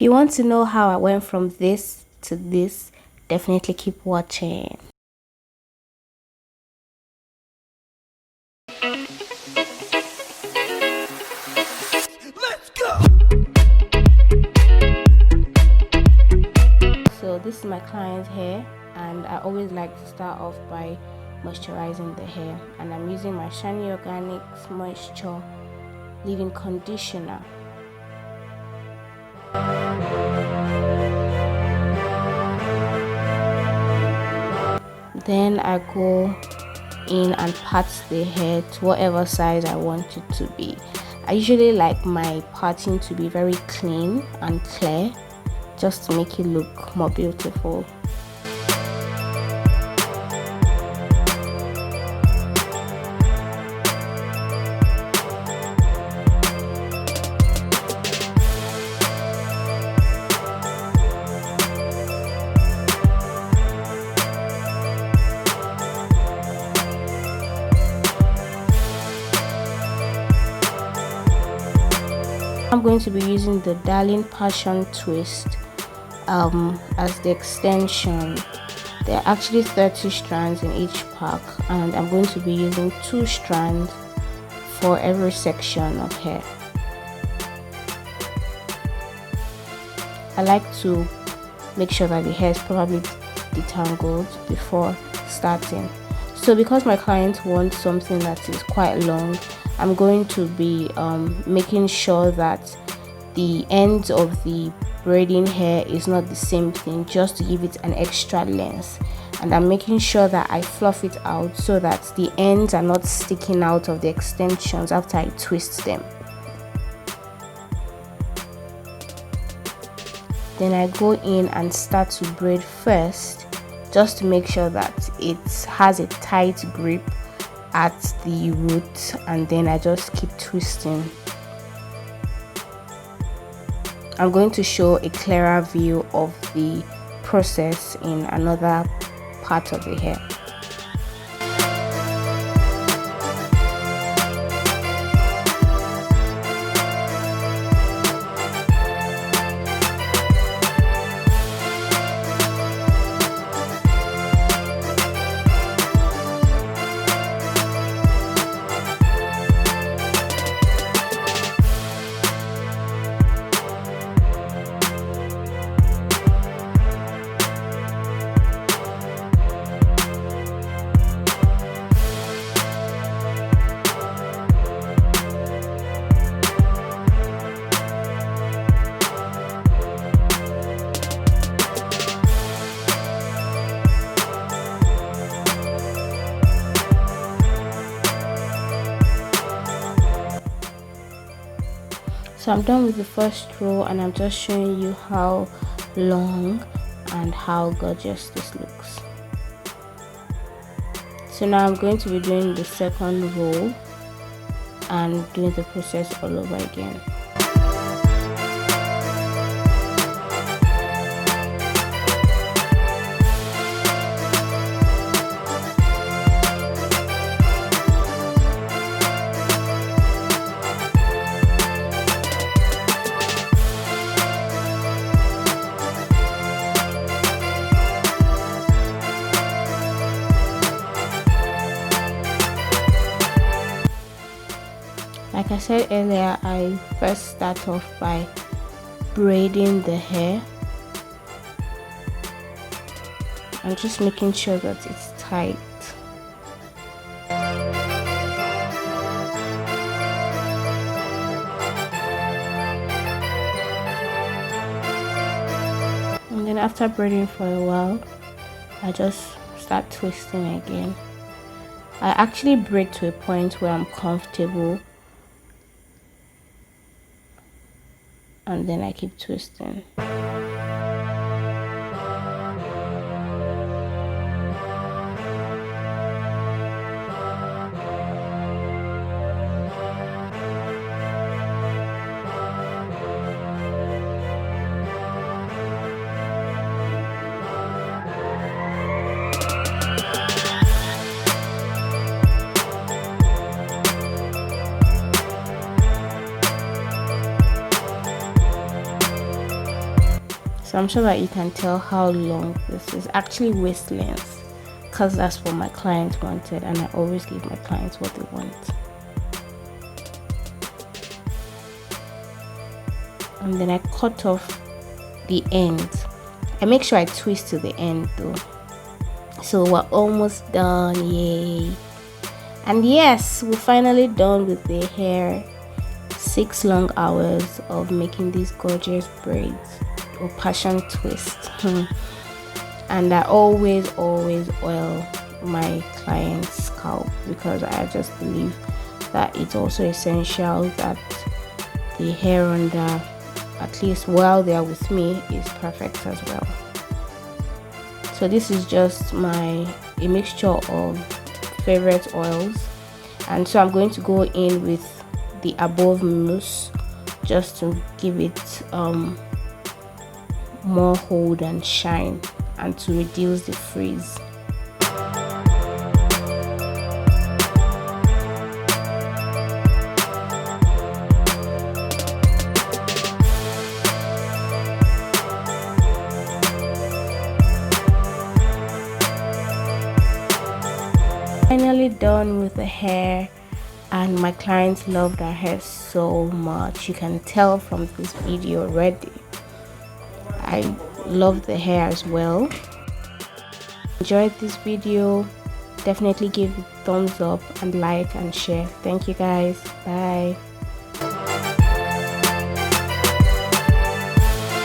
If you want to know how I went from this to this, definitely keep watching. Let's go! So this is my client's hair, and I always like to start off by moisturizing the hair, and I'm using my Shanyi Organics Moisture Leave-In Conditioner. Then I go in and pat the hair to whatever size I want it to be. I usually like my parting to be very clean and clear, just to make it look more beautiful. I'm going to be using the Darling Passion Twist as the extension. There are actually 30 strands in each pack, and I'm going to be using 2 strands for every section of hair. I like to make sure that the hair is probably detangled before starting. So because my client wants something that is quite long, I'm going to be making sure that the ends of the braiding hair is not the same thing, just to give it an extra length. And I'm making sure that I fluff it out so that the ends are not sticking out of the extensions after I twist them. Then I go in and start to braid first, just to make sure that it has a tight grip at the root, and then I just keep twisting. I'm going to show a clearer view of the process in another part of the hair. So I'm done with the first row, and I'm just showing you how long and how gorgeous this looks. So now I'm going to be doing the second row and doing the process all over again. Like I said earlier, I first start off by braiding the hair and just making sure that it's tight. And then after braiding for a while, I just start twisting again. I actually braid to a point where I'm comfortable, and then I keep twisting. So I'm sure that you can tell how long this is. Actually waist length, because that's what my client wanted, and I always give my clients what they want. And then I cut off the end. I make sure I twist to the end though. So we're almost done, yay. And yes, we're finally done with the hair. 6 long hours of making these gorgeous braids or passion twist. And I always oil my client's scalp, because I just believe that it's also essential that the hair under, at least while they are with me, is perfect as well. So this is just a mixture of favorite oils, and so I'm going to go in with the above mousse just to give it more hold and shine, and to reduce the frizz. Finally done with the hair, and my clients love their hair so much. You can tell from this video already. I love the hair as well. Enjoyed this video, definitely give it a thumbs up and like and share. Thank you guys, bye.